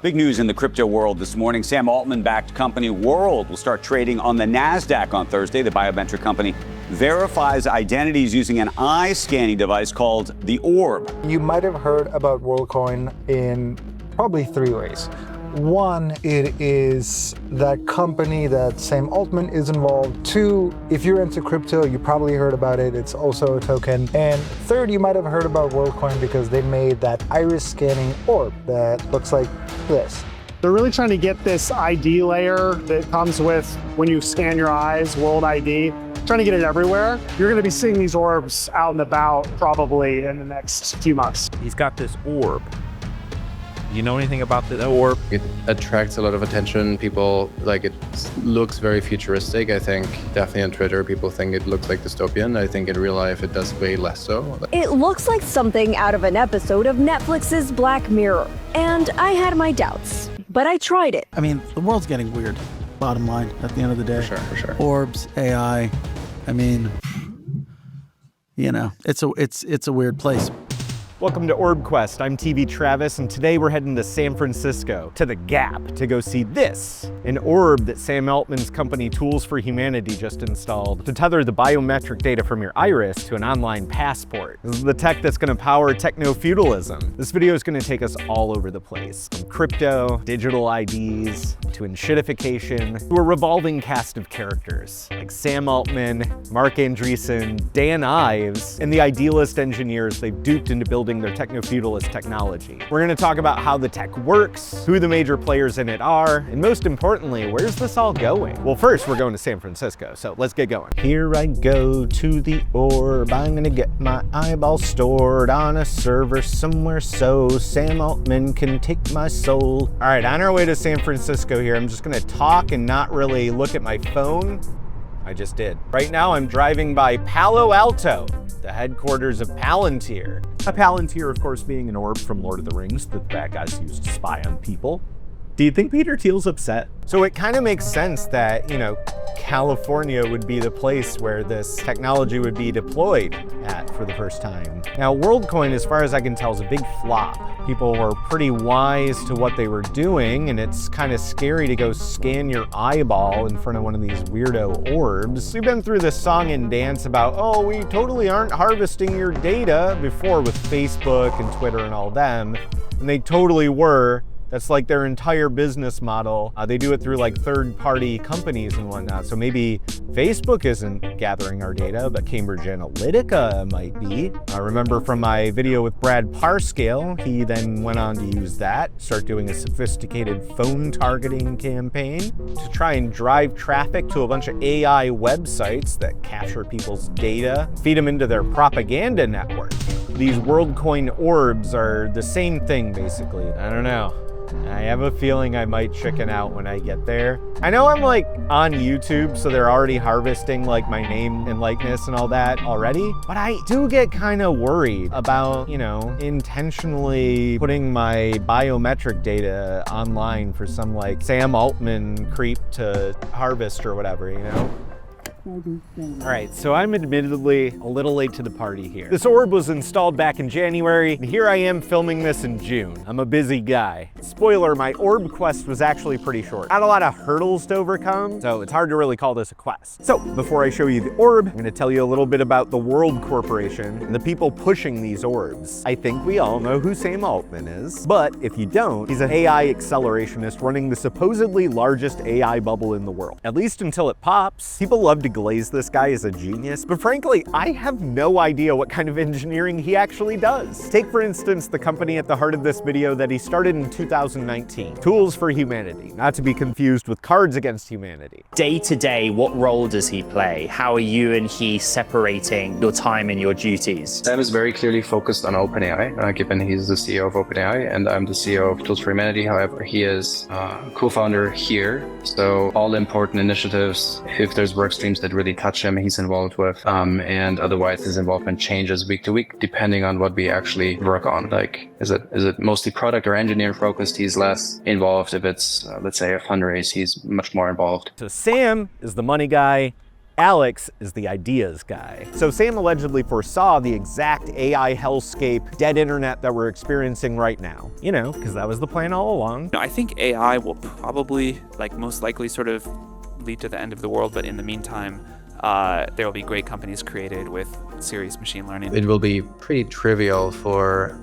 Big news in the crypto world this morning. Sam Altman-backed company World will start trading on the NASDAQ on Thursday. The biometric company verifies identities using an eye scanning device called the Orb. You might have heard about Worldcoin in probably three ways. One, it is that company that Sam Altman is involved. Two, if you're into crypto, you probably heard about it. It's also a token. And third, you might have heard about Worldcoin because they made that iris scanning orb that looks like this. They're really trying to get this ID layer that comes with when you scan your eyes, World ID, trying to get it everywhere. You're gonna be seeing these orbs out and about probably in the next few months. He's got this orb. You know anything about the orb? It attracts a lot of attention. People, like, it looks very futuristic. I think definitely on Twitter, people think it looks like dystopian. I think in real life, it does way less so. It looks like something out of an episode of Netflix's Black Mirror. And I had my doubts, but I tried it. I mean, the world's getting weird, bottom line, at the end of the day. For sure. Orbs, AI, I mean, you know, it's a weird place. Welcome to Orb Quest. I'm TV Travis, and today we're heading to San Francisco, to the Gap, to go see this, an orb that Sam Altman's company Tools for Humanity just installed to tether the biometric data from your iris to an online passport. This is the tech that's going to power techno-feudalism. This video is going to take us all over the place, from crypto, digital IDs, to Enshittification, to a revolving cast of characters, like Sam Altman, Marc Andreesen, Dan Ives, and the idealist engineers they've duped into building their techno-feudalist technology. We're going to talk about how the tech works, who the major players in it are, and most importantly, where's this all going? Well, first, we're going to San Francisco, so let's get going. Here I go to the orb. I'm gonna get my eyeball stored on a server somewhere so Sam Altman can take my soul. All right, on our way to San Francisco here, I'm just gonna talk and not really look at my phone. I just did. Right now, I'm driving by Palo Alto, the headquarters of Palantir. A Palantir, of course, being an orb from Lord of the Rings that the bad guys use to spy on people. Do you think Peter Thiel's upset? So it kind of makes sense that, you know, California would be the place where this technology would be deployed at for the first time. Now, Worldcoin, as far as I can tell, is a big flop. People were pretty wise to what they were doing, and it's kind of scary to go scan your eyeball in front of one of these weirdo orbs. We've been through this song and dance about, oh, we totally aren't harvesting your data before with Facebook and Twitter and all them, and they totally were. That's like their entire business model. They do it through like third-party companies and whatnot. So maybe Facebook isn't gathering our data, but Cambridge Analytica might be. I remember from my video with Brad Parscale, he then went on to use that, start doing a sophisticated phone targeting campaign to try and drive traffic to a bunch of AI websites that capture people's data, feed them into their propaganda network. These Worldcoin orbs are the same thing, basically. I don't know. I have a feeling I might chicken out when I get there. I know I'm like on YouTube, so they're already harvesting like my name and likeness and all that already, but I do get kind of worried about, you know, intentionally putting my biometric data online for some like Sam Altman creep to harvest or whatever, you know? All right, so I'm admittedly a little late to the party here. This orb was installed back in January, and here I am filming this in June. I'm a busy guy. Spoiler, my Orb Quest was actually pretty short. Had a lot of hurdles to overcome, so it's hard to really call this a quest. So before I show you the orb, I'm gonna tell you a little bit about the World Corporation and the people pushing these orbs. I think we all know who Sam Altman is, but if you don't, he's an AI accelerationist running the supposedly largest AI bubble in the world. At least until it pops. People love to glaze this guy as a genius, but frankly, I have no idea what kind of engineering he actually does. Take, for instance, the company at the heart of this video that he started in 2019, Tools for Humanity, not to be confused with Cards Against Humanity. Day to day, what role does he play? How are you and he separating your time and your duties? Sam is very clearly focused on OpenAI, given he's the CEO of OpenAI, and I'm the CEO of Tools for Humanity. However, he is co-founder here, so all important initiatives, if there's work streams that really touch him, he's involved with, and otherwise his involvement changes week to week depending on what we actually work on. Like, is it mostly product or engineer focused? He's less involved. If it's let's say a fundraise, he's much more involved. So Sam is the money guy, Alex is the ideas guy. So Sam allegedly foresaw the exact AI hellscape, dead internet that we're experiencing right now. You know, because that was the plan all along. I think AI will probably, most likely, sort of lead to the end of the world, but in the meantime, there will be great companies created with serious machine learning. It will be pretty trivial for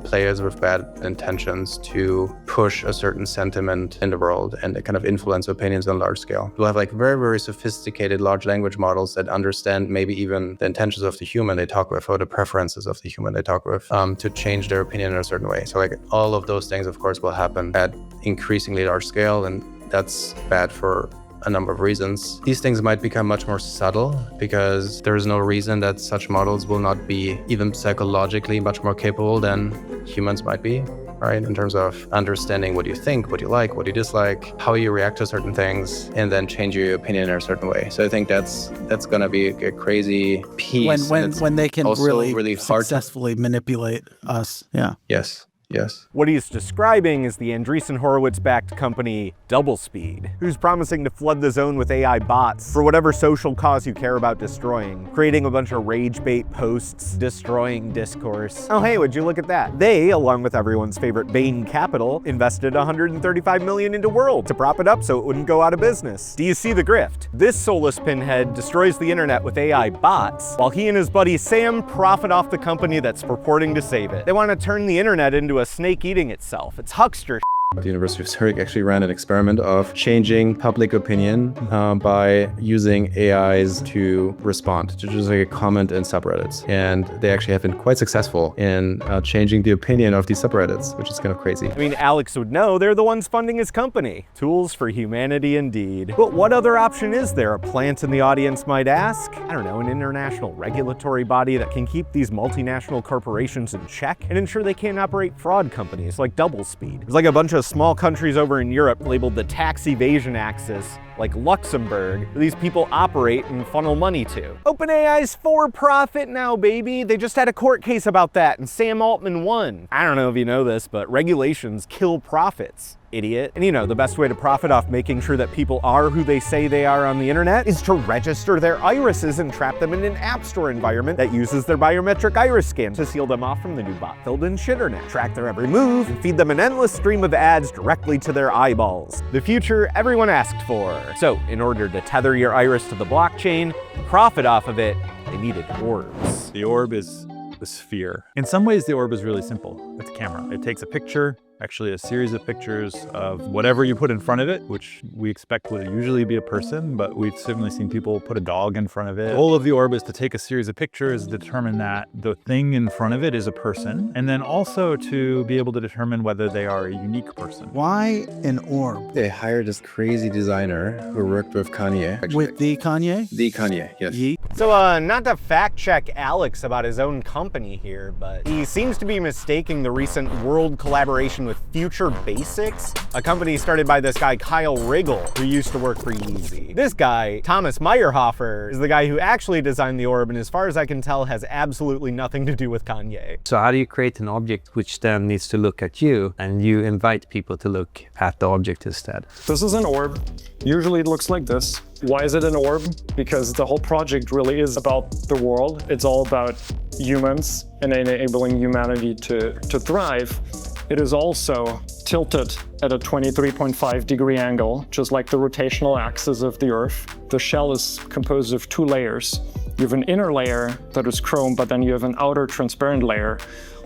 players with bad intentions to push a certain sentiment in the world and kind of influence opinions on large scale. We'll have very, very sophisticated large language models that understand maybe even the intentions of the human they talk with or the preferences of the human they talk with to change their opinion in a certain way. So all of those things, of course, will happen at increasingly large scale, and that's bad for a number of reasons. These things might become much more subtle because there is no reason that such models will not be even psychologically much more capable than humans might be, right? In terms of understanding what you think, what you like, what you dislike, how you react to certain things, and then change your opinion in a certain way. So I think that's going to be a crazy piece. When they can really hard successfully manipulate us. Yeah. Yes. Yes. What he's describing is the Andreesen Horowitz-backed company Doublespeed, who's promising to flood the zone with AI bots for whatever social cause you care about destroying, creating a bunch of rage bait posts, destroying discourse. Oh hey, would you look at that? They, along with everyone's favorite Bain Capital, invested $135 million into World to prop it up so it wouldn't go out of business. Do you see the grift? This soulless pinhead destroys the internet with AI bots, while he and his buddy Sam profit off the company that's purporting to save it. They want to turn the internet into a snake eating itself. It's huckster. The University of Zurich actually ran an experiment of changing public opinion by using AIs to respond to just a comment in subreddits. And they actually have been quite successful in changing the opinion of these subreddits, which is kind of crazy. I mean, Alex would know, they're the ones funding his company. Tools for humanity indeed. But what other option is there? A plant in the audience might ask? I don't know, an international regulatory body that can keep these multinational corporations in check and ensure they can't operate fraud companies like Doublespeed. There's like a bunch of small countries over in Europe labeled the tax evasion axis, like Luxembourg, where these people operate and funnel money to. OpenAI's for profit now, baby. They just had a court case about that and Sam Altman won. I don't know if you know this, but regulations kill profits. Idiot. And you know, the best way to profit off making sure that people are who they say they are on the internet is to register their irises and trap them in an app store environment that uses their biometric iris scan to seal them off from the new bot-filled Enshittification, track their every move, and feed them an endless stream of ads directly to their eyeballs. The future everyone asked for. So, in order to tether your iris to the blockchain, profit off of it, they needed orbs. The orb is the sphere. In some ways, the orb is really simple. It's a camera. It takes a picture, actually a series of pictures of whatever you put in front of it, which we expect would usually be a person, but we've certainly seen people put a dog in front of it. The goal of the orb is to take a series of pictures, determine that the thing in front of it is a person, and then also to be able to determine whether they are a unique person. Why an orb? They hired this crazy designer who worked with Kanye. Actually. With the Kanye? The Kanye, yes. So, not to fact check Alex about his own company here, but he seems to be mistaking the recent World collaboration with Future Basics, a company started by this guy Kyle Riggle, who used to work for Yeezy. This guy, Thomas Meyerhofer, is the guy who actually designed the orb, and as far as I can tell, has absolutely nothing to do with Kanye. So how do you create an object which then needs to look at you, and you invite people to look at the object instead? This is an orb. Usually it looks like this. Why is it an orb? Because the whole project really is about the world. It's all about humans and enabling humanity to thrive. It is also tilted at a 23.5 degree angle, just like the rotational axis of the Earth. The shell is composed of two layers. You have an inner layer that is chrome, but then you have an outer transparent layer,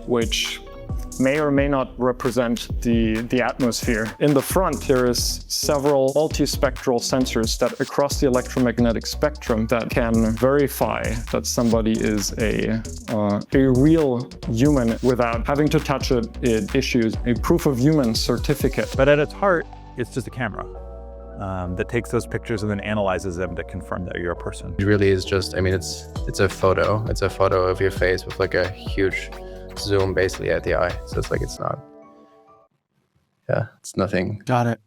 which may or may not represent the atmosphere. In the front, there is several multispectral sensors that across the electromagnetic spectrum that can verify that somebody is a real human without having to touch it. It issues a proof of human certificate. But at its heart, it's just a camera that takes those pictures and then analyzes them to confirm that you're a person. It really is just, I mean, it's a photo. It's a photo of your face with like a huge zoom basically at the eye. So it's like, it's not, yeah, it's nothing. Got it.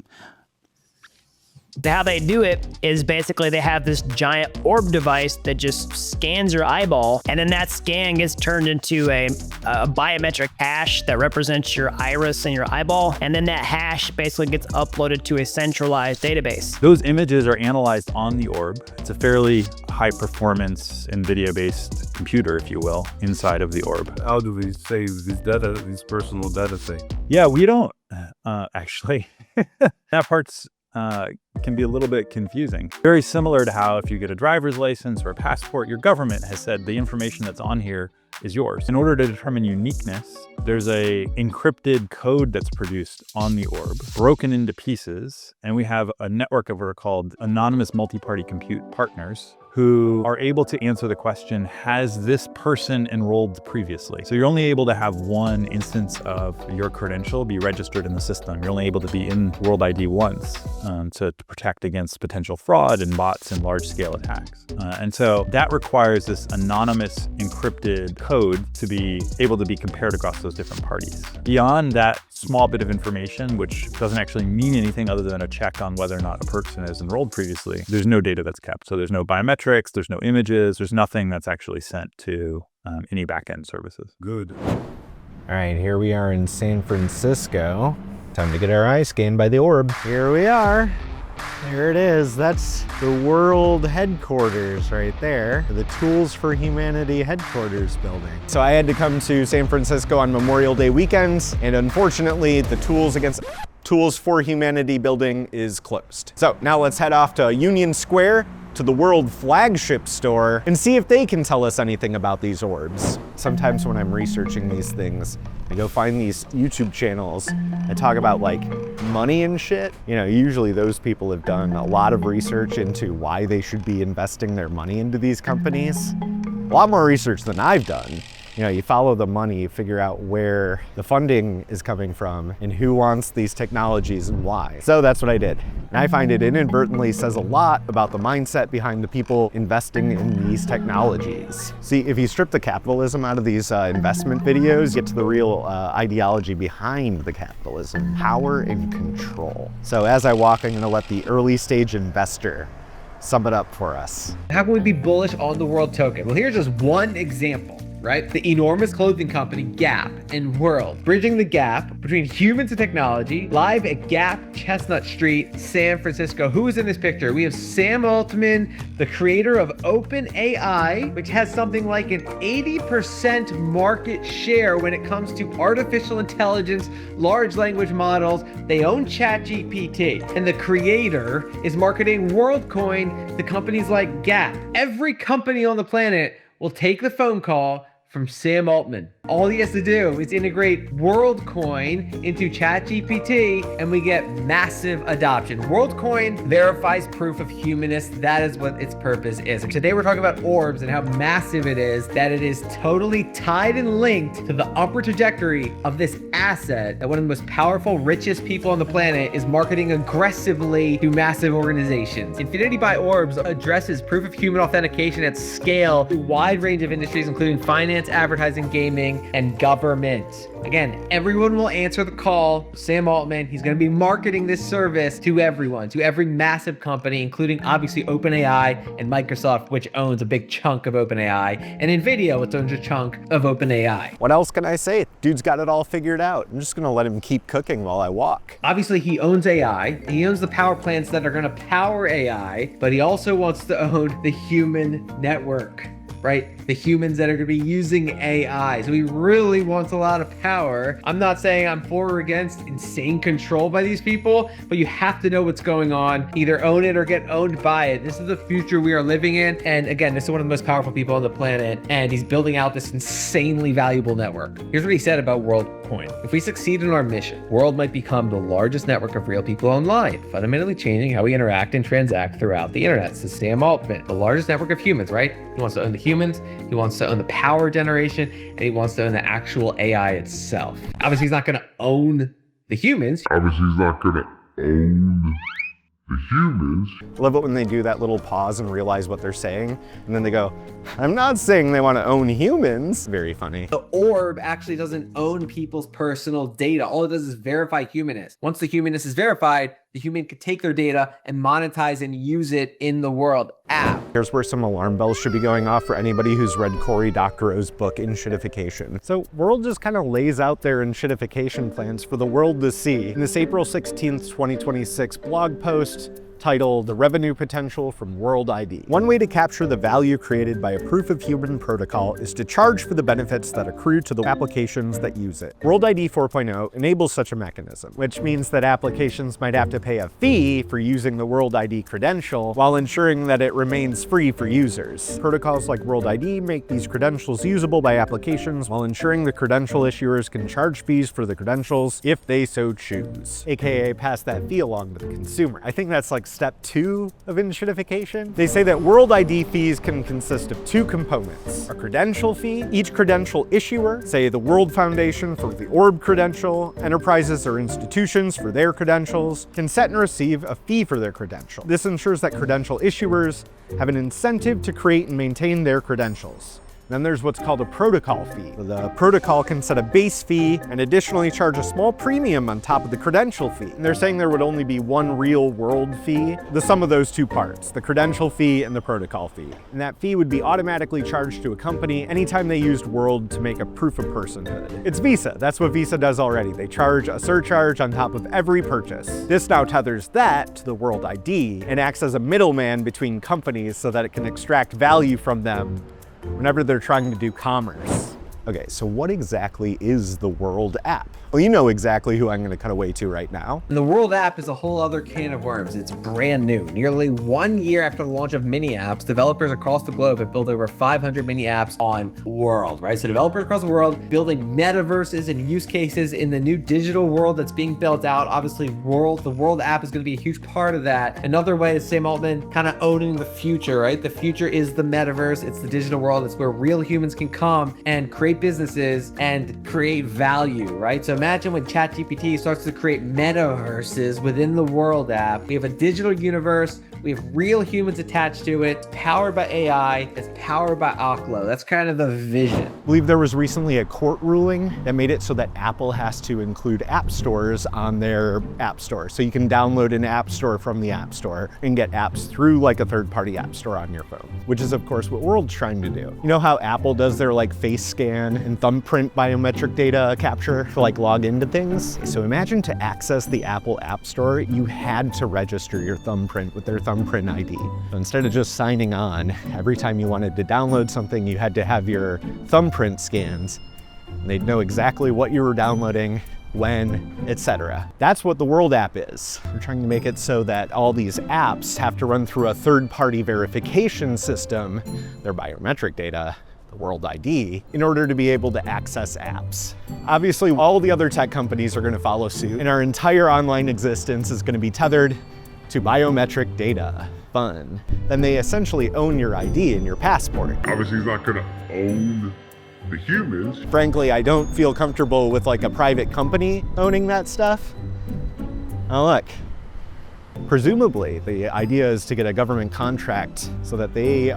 How they do it is basically they have this giant orb device that just scans your eyeball, and then that scan gets turned into a biometric hash that represents your iris and your eyeball, and then that hash basically gets uploaded to a centralized database. Those images are analyzed on the orb. It's a fairly high performance NVIDIA-based computer, if you will, inside of the orb. How do we save this data, this personal data, say? Yeah, we don't actually. That part's can be a little bit confusing. Very similar to how if you get a driver's license or a passport, your government has said the information that's on here is yours. In order to determine uniqueness, there's a encrypted code that's produced on the orb, broken into pieces, and we have a network of what are called anonymous multi-party compute partners who are able to answer the question, has this person enrolled previously? So you're only able to have one instance of your credential be registered in the system. You're only able to be in World ID once to protect against potential fraud and bots and large-scale attacks. And so that requires this anonymous encrypted code to be able to be compared across those different parties. Beyond that small bit of information, which doesn't actually mean anything other than a check on whether or not a person is enrolled previously, there's no data that's kept. So there's no biometrics, there's no images, there's nothing that's actually sent to any backend services. Good. All right, here we are in San Francisco. Time to get our eyes scanned by the orb. Here we are. There it is. That's the world headquarters right there. The Tools for Humanity headquarters building. So I had to come to San Francisco on Memorial Day weekends, and unfortunately the Tools for Humanity building is closed. So now let's head off to Union Square to the World Flagship store and see if they can tell us anything about these orbs. Sometimes when I'm researching these things, I go find these YouTube channels that talk about like money and shit. You know, usually those people have done a lot of research into why they should be investing their money into these companies. A lot more research than I've done. You know, you follow the money, you figure out where the funding is coming from and who wants these technologies and why. So that's what I did. And I find it inadvertently says a lot about the mindset behind the people investing in these technologies. See, if you strip the capitalism out of these investment videos, you get to the real ideology behind the capitalism, power and control. So as I walk, I'm gonna let the early stage investor sum it up for us. How can we be bullish on the world token? Well, here's just one example, right? The enormous clothing company Gap and World, bridging the gap between humans and technology, live at Gap, Chestnut Street, San Francisco. Who is in this picture? We have Sam Altman, the creator of OpenAI, which has something like an 80% market share when it comes to artificial intelligence, large language models. They own ChatGPT, and the creator is marketing Worldcoin to companies like Gap. Every company on the planet will take the phone call from Sam Altman. All he has to do is integrate Worldcoin into ChatGPT and we get massive adoption. Worldcoin verifies proof of humanness. That is what its purpose is. Today we're talking about orbs and how massive it is, that it is totally tied and linked to the upward trajectory of this asset that one of the most powerful, richest people on the planet is marketing aggressively to massive organizations. Infinity by Orbs addresses proof of human authentication at scale to a wide range of industries, including finance, advertising, gaming, and government. Again, everyone will answer the call. Sam Altman, he's going to be marketing this service to everyone, to every massive company, including obviously OpenAI and Microsoft, which owns a big chunk of OpenAI, and NVIDIA, which owns a chunk of OpenAI. What else can I say? Dude's got it all figured out. I'm just going to let him keep cooking while I walk. Obviously, he owns AI. He owns the power plants that are going to power AI, but he also wants to own the human network, right? The humans that are gonna be using AI. So he really wants a lot of power. I'm not saying I'm for or against insane control by these people, but you have to know what's going on, either own it or get owned by it. This is the future we are living in. And again, this is one of the most powerful people on the planet, and he's building out this insanely valuable network. Here's what he said about Worldcoin. If we succeed in our mission, World might become the largest network of real people online, fundamentally changing how we interact and transact throughout the internet. This is Sam Altman, the largest network of humans, right? He wants to own the humans, he wants to own the power generation, and he wants to own the actual AI itself. Obviously, he's not going to own the humans. I love it when they do that little pause and realize what they're saying, and then they go, I'm not saying they want to own humans. Very funny. The orb actually doesn't own people's personal data. All it does is verify humanness. Once the humanness is verified, the human could take their data and monetize and use it in the world app. Here's where some alarm bells should be going off for anybody who's read Cory Doctorow's book, Enshittification. So World just kind of lays out their enshittification plans for the world to see in this April 16th, 2026 blog post titled The Revenue Potential from World ID. One way to capture the value created by a proof of human protocol is to charge for the benefits that accrue to the applications that use it. World ID 4.0 enables such a mechanism, which means that applications might have to pay a fee for using the World ID credential while ensuring that it remains free for users. Protocols like World ID make these credentials usable by applications while ensuring the credential issuers can charge fees for the credentials if they so choose, aka pass that fee along to the consumer. I think that's like step 2 of enshittification. They say that World ID fees can consist of 2 components. A credential fee. Each credential issuer, say the World Foundation for the Orb credential, enterprises or institutions for their credentials, can set and receive a fee for their credential. This ensures that credential issuers have an incentive to create and maintain their credentials. Then there's what's called a protocol fee. The protocol can set a base fee and additionally charge a small premium on top of the credential fee. And they're saying there would only be one real world fee, the sum of those 2 parts, the credential fee and the protocol fee. And that fee would be automatically charged to a company anytime they used World to make a proof of personhood. It's Visa. That's what Visa does already. They charge a surcharge on top of every purchase. This now tethers that to the World ID and acts as a middleman between companies so that it can extract value from them whenever they're trying to do commerce. Okay, so what exactly is the World app? Well, you know exactly who I'm going to cut away to right now. And the World app is a whole other can of worms. It's brand new. Nearly 1 year after the launch of mini apps, developers across the globe have built over 500 mini apps on World, right? So developers across the world building metaverses and use cases in the new digital world that's being built out. Obviously, the World app is going to be a huge part of that. Another way is Sam Altman kind of owning the future, right? The future is the metaverse. It's the digital world. It's where real humans can come and create businesses and create value, right? So imagine when ChatGPT starts to create metaverses within the World app. We have a digital universe. We have real humans attached to it. It's powered by AI. It's powered by Oklo. That's kind of the vision. I believe there was recently a court ruling that made it so that Apple has to include app stores on their app store. So you can download an app store from the app store and get apps through like a third-party app store on your phone, which is of course what World's trying to do. You know how Apple does their like face scan and thumbprint biometric data capture to like log into things? So imagine to access the Apple App Store, you had to register your thumbprint with their thumbprint ID. So instead of just signing on, every time you wanted to download something, you had to have your thumbprint scans. And they'd know exactly what you were downloading, when, etc. That's what the World app is. We're trying to make it so that all these apps have to run through a third-party verification system, their biometric data, the World ID, in order to be able to access apps. Obviously, all the other tech companies are going to follow suit, and our entire online existence is going to be tethered to biometric data. Fun. Then they essentially own your ID and your passport. Obviously, he's not gonna own the humans. Frankly, I don't feel comfortable with like a private company owning that stuff. Oh, look. Presumably, the idea is to get a government contract so that they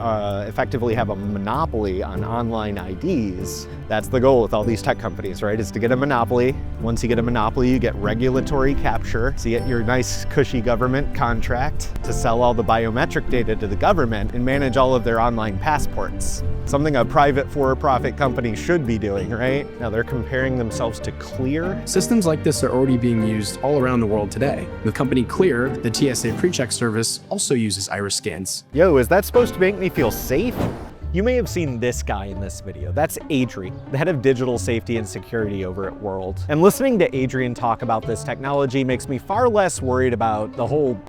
effectively have a monopoly on online IDs. That's the goal with all these tech companies, right? Is to get a monopoly. Once you get a monopoly, you get regulatory capture. So you get your nice, cushy government contract to sell all the biometric data to the government and manage all of their online passports. Something a private for-profit company should be doing, right? Now they're comparing themselves to Clear. Systems like this are already being used all around the world today. The company Clear, the TSA PreCheck service, also uses iris scans. Yo, is that supposed to make me feel safe? You may have seen this guy in this video. That's Adrian, the head of digital safety and security over at World. And listening to Adrian talk about this technology makes me far less worried about the whole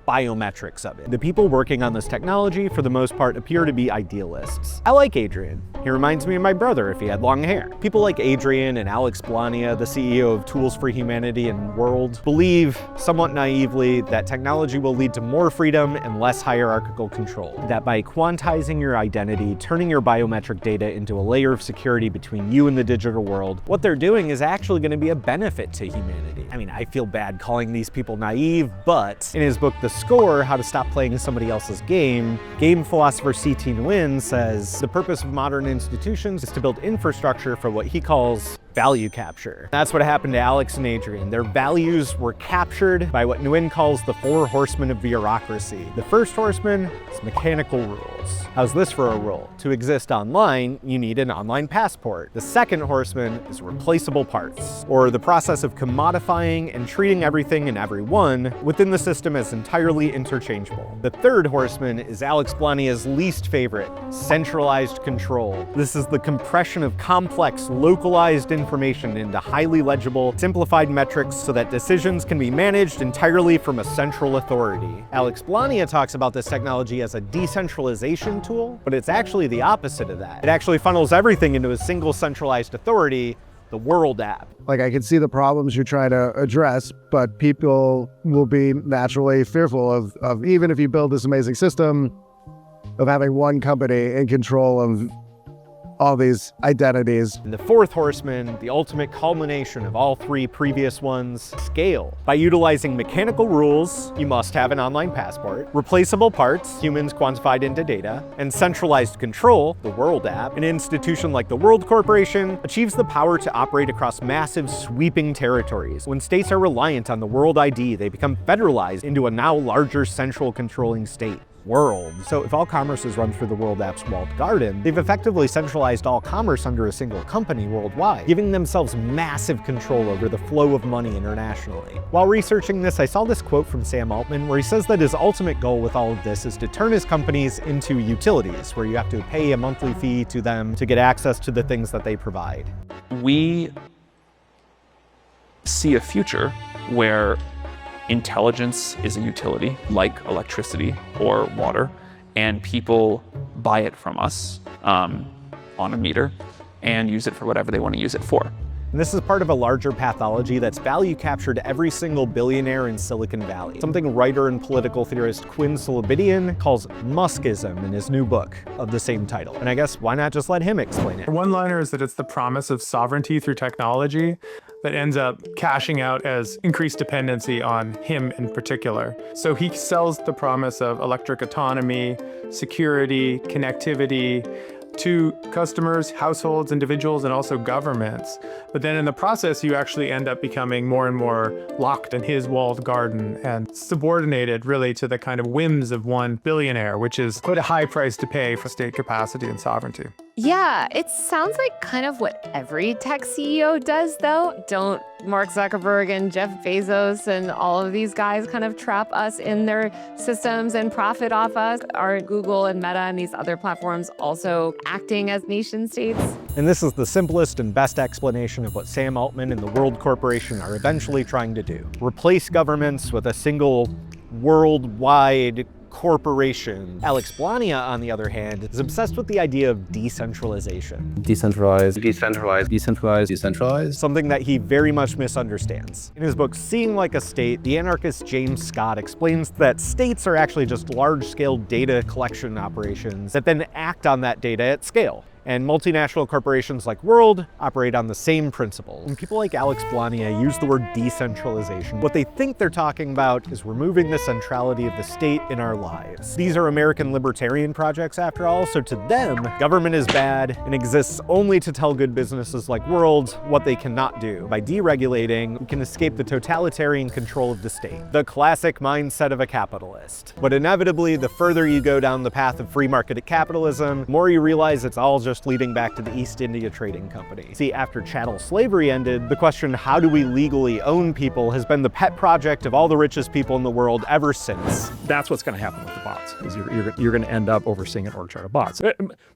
biometrics of it. The people working on this technology, for the most part, appear to be idealists. I like Adrian. He reminds me of my brother if he had long hair. People like Adrian and Alex Blania, the CEO of Tools for Humanity and World, believe, somewhat naively, that technology will lead to more freedom and less hierarchical control. That by quantizing your identity, turning your biometric data into a layer of security between you and the digital world, what they're doing is actually going to be a benefit to humanity. I mean, I feel bad calling these people naive, but in his book, The Score, How to Stop Playing Somebody Else's Game philosopher Thi Nguyen says, the purpose of modern institutions is to build infrastructure for what he calls value capture. That's what happened to Alex and Andreesen. Their values were captured by what Nguyen calls the 4 horsemen of bureaucracy. The first horseman is mechanical rules. How's this for a rule? To exist online, you need an online passport. The second horseman is replaceable parts, or the process of commodifying and treating everything and everyone within the system as entirely interchangeable. The third horseman is Alex Blania's least favorite, centralized control. This is the compression of complex, localized information into highly legible, simplified metrics so that decisions can be managed entirely from a central authority. Alex Blania talks about this technology as a decentralization tool, but it's actually the opposite of that. It actually funnels everything into a single centralized authority, the World app. Like, I can see the problems you're trying to address, but people will be naturally fearful of even if you build this amazing system, of having one company in control of all these identities. And the fourth horseman, the ultimate culmination of all 3 previous ones, scale. By utilizing mechanical rules, you must have an online passport, replaceable parts, humans quantified into data, and centralized control, the World app. An institution like the World Corporation achieves the power to operate across massive, sweeping territories. When states are reliant on the World ID, they become federalized into a now larger central controlling state. World. So if all commerce is run through the World app's walled garden, they've effectively centralized all commerce under a single company worldwide, giving themselves massive control over the flow of money internationally. While researching this, I saw this quote from Sam Altman where he says that his ultimate goal with all of this is to turn his companies into utilities, where you have to pay a monthly fee to them to get access to the things that they provide. We see a future where intelligence is a utility like electricity or water, and people buy it from us on a meter and use it for whatever they want to use it for. And this is part of a larger pathology that's value captured every single billionaire in Silicon Valley. Something writer and political theorist Quinn Solibidian calls Muskism in his new book of the same title. And I guess why not just let him explain it? One-liner is that it's the promise of sovereignty through technology that ends up cashing out as increased dependency on him in particular. So he sells the promise of electric autonomy, security, connectivity, to customers, households, individuals, and also governments. But then in the process, you actually end up becoming more and more locked in his walled garden and subordinated really to the kind of whims of one billionaire, which is quite a high price to pay for state capacity and sovereignty. Yeah, it sounds like kind of what every tech CEO does, though. Don't Mark Zuckerberg and Jeff Bezos and all of these guys kind of trap us in their systems and profit off us? Are Google and Meta and these other platforms also acting as nation states? And this is the simplest and best explanation of what Sam Altman and the World Corporation are eventually trying to do. Replace governments with a single worldwide corporation. Alex Blania, on the other hand, is obsessed with the idea of decentralization. Decentralized. Something that he very much misunderstands. In his book, Seeing Like a State, the anarchist James Scott explains that states are actually just large-scale data collection operations that then act on that data at scale. And multinational corporations like World operate on the same principle. When people like Alex Blania use the word decentralization, what they think they're talking about is removing the centrality of the state in our lives. These are American libertarian projects, after all, so to them, government is bad and exists only to tell good businesses like World what they cannot do. By deregulating, we can escape the totalitarian control of the state, the classic mindset of a capitalist. But inevitably, the further you go down the path of free market capitalism, the more you realize it's all just leading back to the East India Trading Company. See, after chattel slavery ended, the question, how do we legally own people, has been the pet project of all the richest people in the world ever since. That's what's going to happen with the bots, is you're going to end up overseeing an org chart of bots.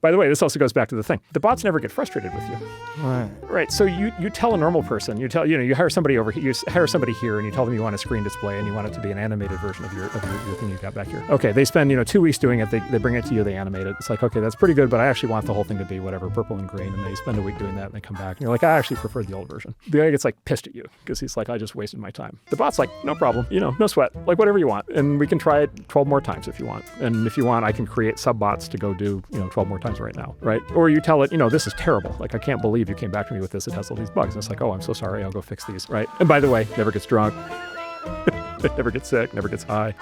By the way, this also goes back to the thing. The bots never get frustrated with you. Right. So you tell a normal person, you hire somebody over here, you hire somebody here, and you tell them you want a screen display and you want it to be an animated version of your thing you got back here. Okay, they spend 2 weeks doing it, they bring it to you, they animate it. It's like, okay, that's pretty good, but I actually want the whole thing to be whatever, purple and green, and they spend a week doing that and they come back and you're like, I actually prefer the old version. The guy gets like pissed at you because he's like, I just wasted my time. The bot's like, no problem, no sweat, like whatever you want, and we can try it 12 more times if you want, and if you want I can create sub-bots to go do 12 more times right now, right? Or you tell it, this is terrible, like I can't believe you came back to me with this, it has all these bugs, and it's like, oh, I'm so sorry, I'll go fix these, right? And by the way, never gets drunk. Never gets sick, never gets high.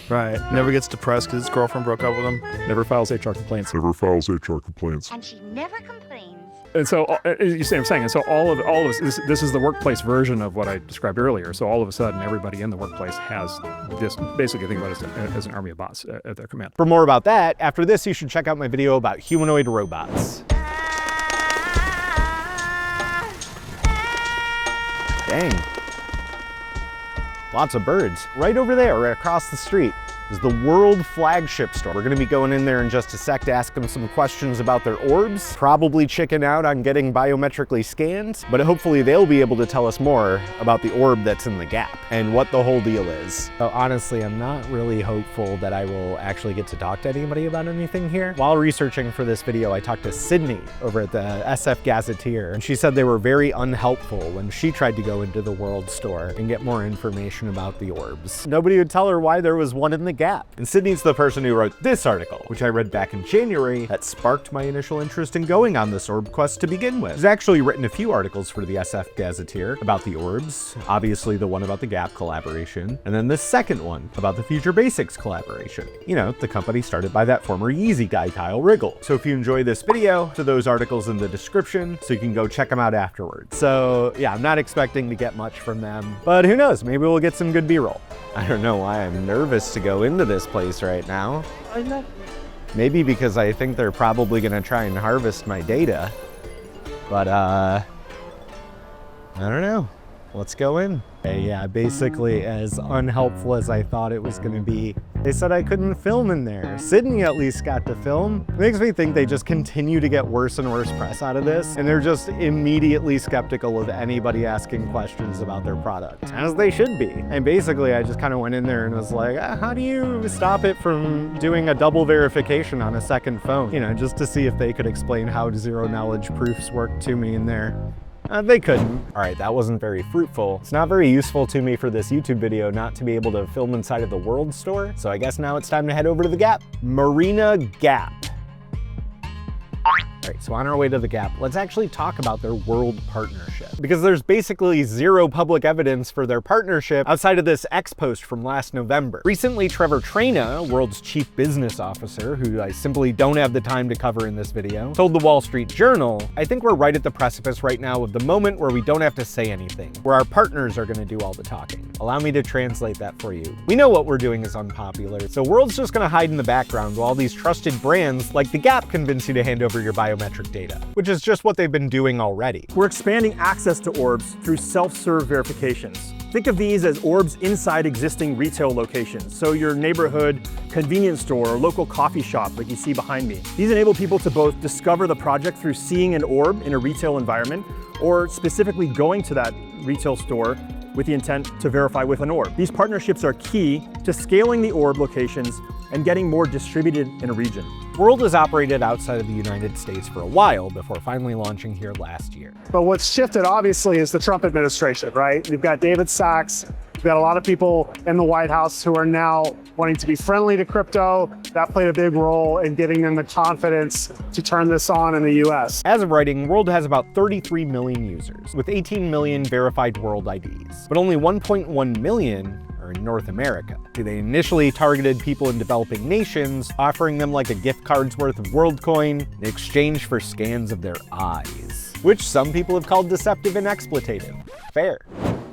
Right. Never gets depressed because his girlfriend broke up with him. Never files HR complaints. Never files HR complaints. And she never complains And so, you see what I'm saying? And so all of this is the workplace version of what I described earlier. So all of a sudden, everybody in the workplace has this, basically think about it as an army of bots at their command. For more about that, after this, you should check out my video about humanoid robots. Dang. Lots of birds. Right over there, right across the street, is the World Flagship store. We're gonna be going in there in just a sec to ask them some questions about their orbs, probably chicken out on getting biometrically scanned, but hopefully they'll be able to tell us more about the orb that's in the gap and what the whole deal is. So honestly, I'm not really hopeful that I will actually get to talk to anybody about anything here. While researching for this video, I talked to Sydney over at the SF Gazetteer, and she said they were very unhelpful when she tried to go into the World store and get more information about the orbs. Nobody would tell her why there was one in the gap. And Sydney's the person who wrote this article, which I read back in January, that sparked my initial interest in going on this Orb Quest to begin with. She's actually written a few articles for the SF Gazetteer about the orbs, obviously the one about the Gap collaboration, and then the second one about the Future Basics collaboration. You know, the company started by that former Yeezy guy, Kyle Riggle. So if you enjoy this video, to those articles in the description, so you can go check them out afterwards. So yeah, I'm not expecting to get much from them, but who knows, maybe we'll get some good B-roll. I don't know why I'm nervous to go into this place right now. Maybe because I think they're probably gonna try and harvest my data. But I don't know. Let's go in. Yeah, basically as unhelpful as I thought it was gonna be. They said I couldn't film in there. Sydney at least got to film. It makes me think they just continue to get worse and worse press out of this, and they're just immediately skeptical of anybody asking questions about their product, as they should be. And basically I just kind of went in there and was like, how do you stop it from doing a double verification on a second phone? You know, just to see if they could explain how zero knowledge proofs work to me in there. They couldn't. All right, that wasn't very fruitful. It's not very useful to me for this YouTube video not to be able to film inside of the World store. So I guess now it's time to head over to the Gap. Marina Gap. All right, so on our way to the Gap, let's actually talk about their World partnership, because there's basically zero public evidence for their partnership outside of this X post from last November. Recently, Trevor Traina, World's chief business officer, who I simply don't have the time to cover in this video, told the Wall Street Journal, "I think we're right at the precipice right now of the moment where we don't have to say anything, where our partners are gonna do all the talking." Allow me to translate that for you. We know what we're doing is unpopular, so World's just gonna hide in the background while these trusted brands like the Gap convince you to hand over your biometric data, which is just what they've been doing already. We're expanding access to Orbs through self-serve verifications. Think of these as Orbs inside existing retail locations, so your neighborhood convenience store or local coffee shop like you see behind me. These enable people to both discover the project through seeing an orb in a retail environment, or specifically going to that retail store with the intent to verify with an orb. These partnerships are key to scaling the orb locations and getting more distributed in a region. World has operated outside of the United States for a while before finally launching here last year. But what's shifted, obviously, is the Trump administration, right? You've got David Sachs, you've got a lot of people in the White House who are now wanting to be friendly to crypto. That played a big role in giving them the confidence to turn this on in the US. As of writing, World has about 33 million users, with 18 million verified World IDs, but only 1.1 million are in North America. They initially targeted people in developing nations, offering them like a gift card's worth of Worldcoin in exchange for scans of their eyes, which some people have called deceptive and exploitative. Fair.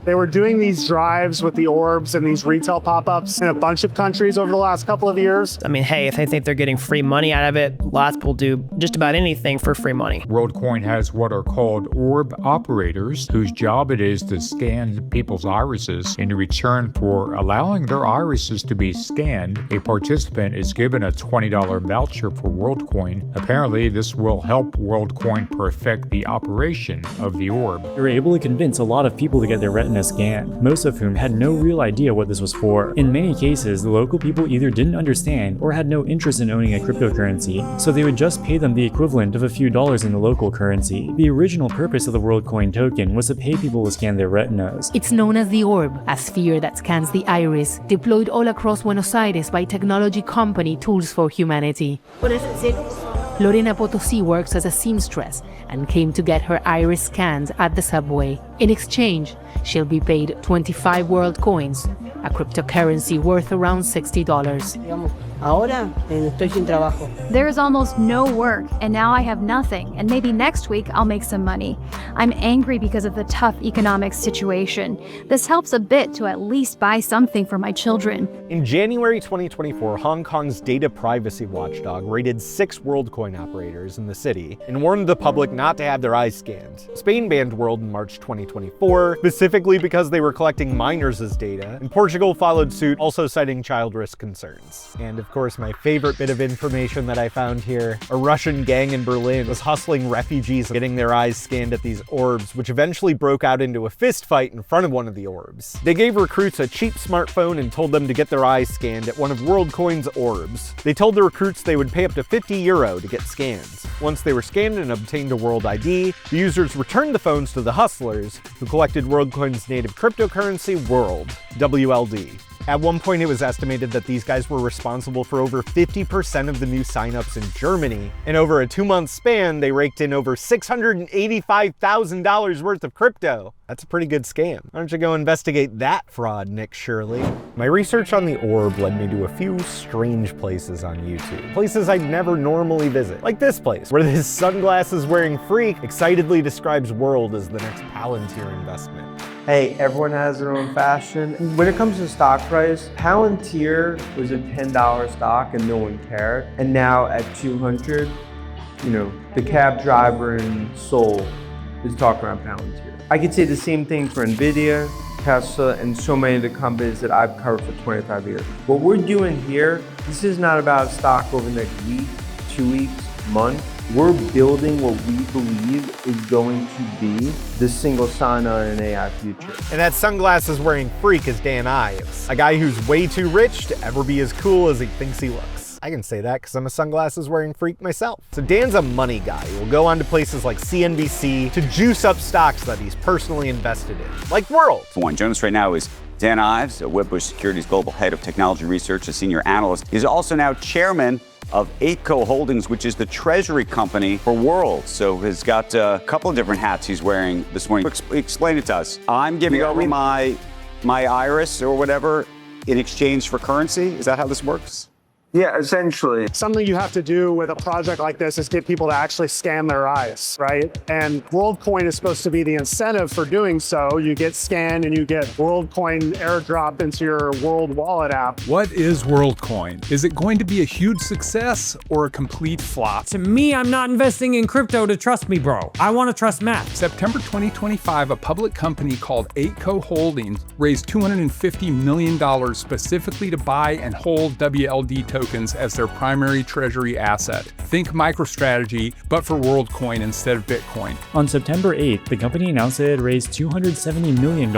They were doing these drives with the orbs and these retail pop-ups in a bunch of countries over the last couple of years. I mean, hey, if they think they're getting free money out of it, lots of people do just about anything for free money. Worldcoin has what are called orb operators, whose job it is to scan people's irises. In return for allowing their irises to be scanned, a participant is given a $20 voucher for Worldcoin. Apparently, this will help Worldcoin perfect the operation of the orb. We were able to convince a lot of people to get their retina scanned, most of whom had no real idea what this was for. In many cases, the local people either didn't understand or had no interest in owning a cryptocurrency, so they would just pay them the equivalent of a few dollars in the local currency. The original purpose of the Worldcoin token was to pay people to scan their retinas. It's known as the Orb, a sphere that scans the iris, deployed all across Buenos Aires by technology company Tools for Humanity. Lorena Potosi works as a seamstress and came to get her iris scanned at the subway. In exchange, she'll be paid 25 world coins, a cryptocurrency worth around $60. Ahora estoy sin trabajo. There's almost no work, and now I have nothing, and maybe next week I'll make some money. I'm angry because of the tough economic situation. This helps a bit to at least buy something for my children. In January 2024, Hong Kong's data privacy watchdog raided 6 WorldCoin operators in the city and warned the public not to have their eyes scanned. Spain banned World in March 2024, specifically because they were collecting miners' data, and Portugal followed suit, also citing child risk concerns. And of course, my favorite bit of information that I found here, a Russian gang in Berlin was hustling refugees getting their eyes scanned at these orbs, which eventually broke out into a fist fight in front of one of the orbs. They gave recruits a cheap smartphone and told them to get their eyes scanned at one of WorldCoin's orbs. They told the recruits they would pay up to €50 to get scans. Once they were scanned and obtained a world ID, the users returned the phones to the hustlers, who collected WorldCoin's native cryptocurrency, World, WLD. At one point, it was estimated that these guys were responsible for over 50% of the new signups in Germany. And over a 2-month span, they raked in over $685,000 worth of crypto. That's a pretty good scam. Why don't you go investigate that fraud, Nick Shirley? My research on the Orb led me to a few strange places on YouTube. Places I'd never normally visit. Like this place, where this sunglasses-wearing freak excitedly describes World as the next Palantir investment. Hey, everyone has their own fashion. When it comes to stock price, Palantir was a $10 stock and no one cared. And now at 200, the cab driver in Seoul is talking about Palantir. I could say the same thing for Nvidia, Tesla, and so many of the companies that I've covered for 25 years. What we're doing here, this is not about stock over the next week, 2 weeks, month. We're building what we believe is going to be the single sign-on in an AI future. And that sunglasses-wearing freak is Dan Ives, a guy who's way too rich to ever be as cool as he thinks he looks. I can say that because I'm a sunglasses-wearing freak myself. So Dan's a money guy who will go on to places like CNBC to juice up stocks that he's personally invested in, like World. One Jonas right now is Dan Ives, Wedbush Securities Global Head of Technology Research, a senior analyst. He's also now chairman of EightCo Holdings, which is the treasury company for World. So he's got a couple of different hats he's wearing this morning. Explain it to us. I'm giving over my iris or whatever in exchange for currency. Is that how this works? Yeah, essentially. Something you have to do with a project like this is get people to actually scan their eyes, right? And WorldCoin is supposed to be the incentive for doing so. You get scanned and you get WorldCoin airdropped into your World Wallet app. What is WorldCoin? Is it going to be a huge success or a complete flop? To me, I'm not investing in crypto to trust me, bro. I want to trust Matt. September 2025, a public company called EightCo Holdings raised $250 million specifically to buy and hold WLD tokens as their primary treasury asset. Think MicroStrategy, but for WorldCoin instead of Bitcoin. On September 8th, the company announced that it had raised $270 million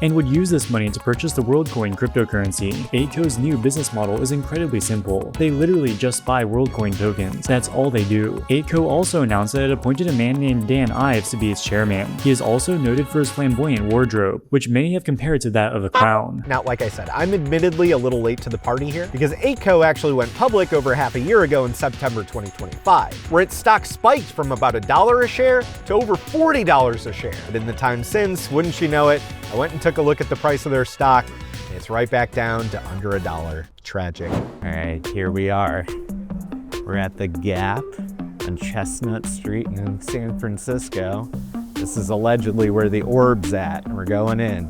and would use this money to purchase the WorldCoin cryptocurrency. EightCo's new business model is incredibly simple. They literally just buy WorldCoin tokens. That's all they do. EightCo also announced that it appointed a man named Dan Ives to be its chairman. He is also noted for his flamboyant wardrobe, which many have compared to that of a crown. Now, like I said, I'm admittedly a little late to the party here because EightCo actually went public over half a year ago in September 2025, where its stock spiked from about $1 a share to over $40 a share. But in the time since, wouldn't you know it, I went and took a look at the price of their stock, and it's right back down to under $1. Tragic. All right, here we are. We're at the Gap on Chestnut Street in San Francisco. This is allegedly where the Orb's at, and we're going in.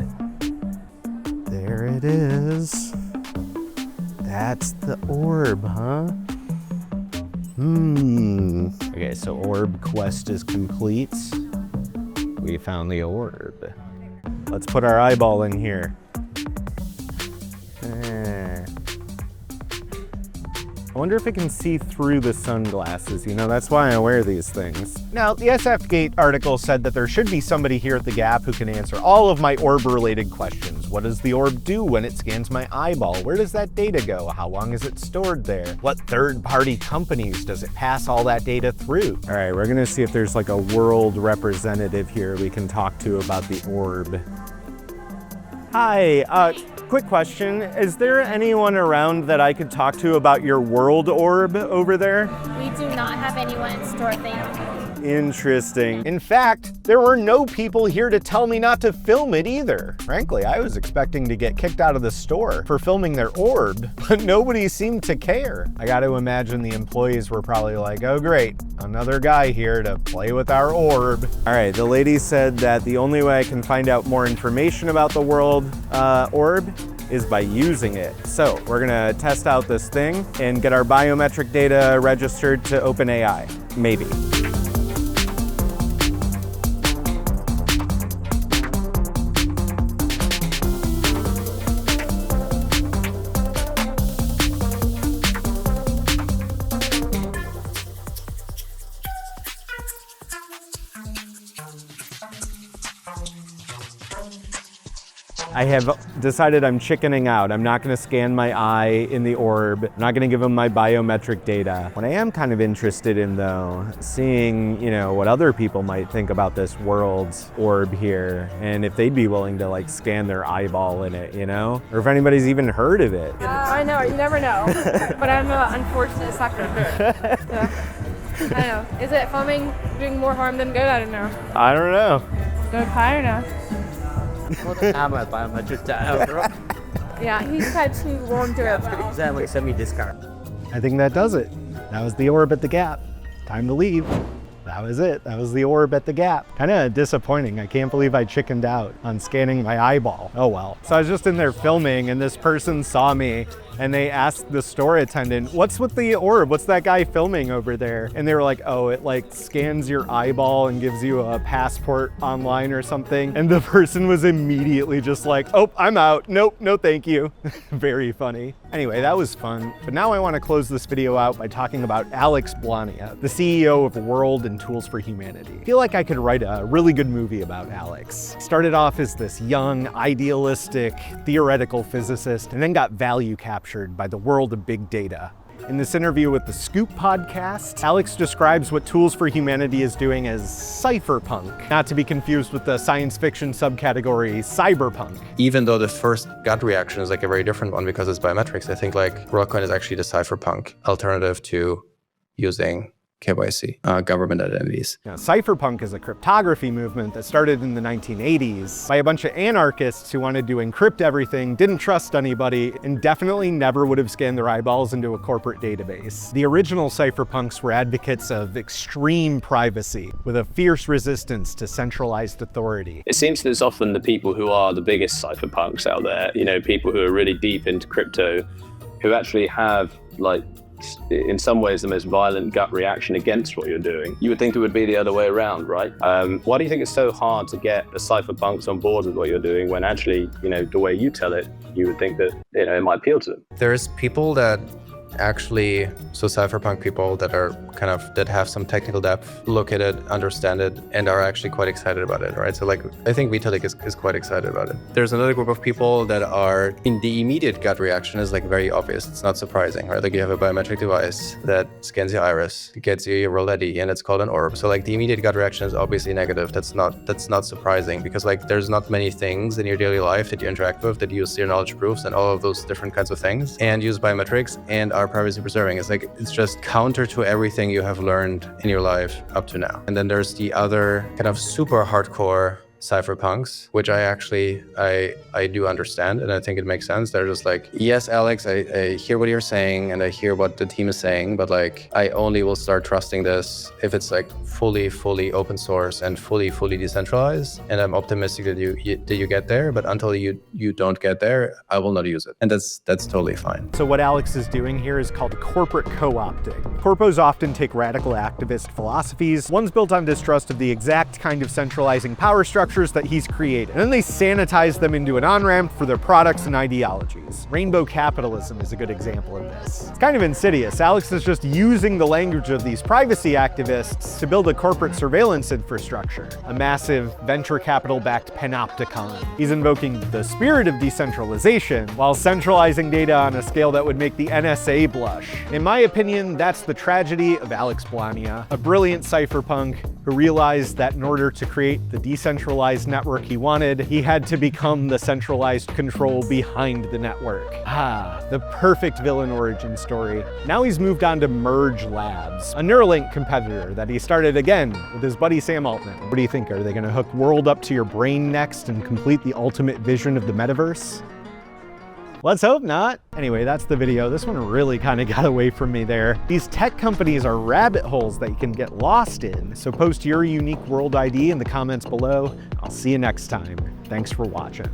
There it is. That's the Orb, huh? Okay, so Orb Quest is complete. We found the Orb. Let's put our eyeball in here. I wonder if it can see through the sunglasses. That's why I wear these things. Now, the SFGate article said that there should be somebody here at the Gap who can answer all of my Orb-related questions. What does the Orb do when it scans my eyeball? Where does that data go? How long is it stored there? What third-party companies does it pass all that data through? All right, we're gonna see if there's like a World representative here we can talk to about the Orb. Hi, quick question. Is there anyone around that I could talk to about your World Orb over there? We do not have anyone in store, thank you. Interesting. In fact, there were no people here to tell me not to film it either. Frankly, I was expecting to get kicked out of the store for filming their orb, but nobody seemed to care. I got to imagine the employees were probably like, oh great, another guy here to play with our orb. All right, the lady said that the only way I can find out more information about the world orb is by using it. So we're gonna test out this thing and get our biometric data registered to OpenAI, maybe. I have decided I'm chickening out. I'm not gonna scan my eye in the orb. I'm not gonna give them my biometric data. What I am kind of interested in though, seeing, you know, what other people might think about this world's orb here, and if they'd be willing to like scan their eyeball in it, you know? Or if anybody's even heard of it. I know, you never know, but I'm an unfortunate sucker. So, I know. Is it foaming doing more harm than good? I don't know. I don't know. Go higher now. Biometric data, bro. Yeah, he's had too long to Exactly, send me discard. I think that does it. That was the orb at the Gap. Time to leave. That was it. That was the orb at the Gap. Kind of disappointing. I can't believe I chickened out on scanning my eyeball. Oh well. So I was just in there filming and this person saw me and they asked the store attendant, what's with the orb? What's that guy filming over there? And they were like, oh, it like scans your eyeball and gives you a passport online or something. And the person was immediately just like, oh, I'm out. Nope, no thank you. Very funny. Anyway, that was fun. But now I want to close this video out by talking about Alex Blania, the CEO of World and Tools for Humanity. I feel like I could write a really good movie about Alex. Started off as this young, idealistic, theoretical physicist, and then got value captured by the world of big data. In this interview with the Scoop podcast, Alex describes what Tools for Humanity is doing as cypherpunk, not to be confused with the science fiction subcategory cyberpunk. Even though the first gut reaction is like a very different one because it's biometrics, I think like Worldcoin is actually the cypherpunk alternative to using KYC, government identities. Now, cypherpunk is a cryptography movement that started in the 1980s by a bunch of anarchists who wanted to encrypt everything, didn't trust anybody, and definitely never would have scanned their eyeballs into a corporate database. The original cypherpunks were advocates of extreme privacy with a fierce resistance to centralized authority. It seems there's often the people who are the biggest cypherpunks out there, you know, people who are really deep into crypto, who actually have like in some ways the most violent gut reaction against what you're doing. You would think it would be the other way around, right? Why do you think it's so hard to get the cypherpunks on board with what you're doing when actually, you know, the way you tell it, you would think that, you know, it might appeal to them? There's people that actually, so cypherpunk people that are kind of, that have some technical depth, look at it, understand it, and are actually quite excited about it, right? So like, I think Vitalik is quite excited about it. There's another group of people that are, in the immediate gut reaction is like very obvious. It's not surprising, right? Like you have a biometric device that scans your iris, gets you your world ID, and it's called an orb. So like the immediate gut reaction is obviously negative. That's not surprising because like there's not many things in your daily life that you interact with that use zero knowledge proofs and all of those different kinds of things and use biometrics and are privacy preserving. It's like, it's just counter to everything you have learned in your life up to now. And then there's the other kind of super hardcore cypherpunks, which I do understand, and I think it makes sense. They're just like, yes, Alex, I hear what you're saying, and I hear what the team is saying, but like, I only will start trusting this if it's like fully open source and fully decentralized. And I'm optimistic that you get there, but until you don't get there, I will not use it. And that's totally fine. So what Alex is doing here is called corporate co-opting. Corpos often take radical activist philosophies, ones built on distrust of the exact kind of centralizing power structures that he's created, and then they sanitize them into an on-ramp for their products and ideologies. Rainbow capitalism is a good example of this. It's kind of insidious. Alex is just using the language of these privacy activists to build a corporate surveillance infrastructure, a massive venture capital-backed panopticon. He's invoking the spirit of decentralization while centralizing data on a scale that would make the NSA blush. In my opinion, that's the tragedy of Alex Blania, a brilliant cypherpunk who realized that in order to create the decentralized decentralized network he wanted, he had to become the centralized control behind the network. The perfect villain origin story. Now he's moved on to Merge Labs, a Neuralink competitor that he started again with his buddy Sam Altman. What do you think? Are they gonna hook World up to your brain next and complete the ultimate vision of the metaverse? Let's hope not. Anyway, that's the video. This one really kind of got away from me there. These tech companies are rabbit holes that you can get lost in. So post your unique world ID in the comments below. I'll see you next time. Thanks for watching.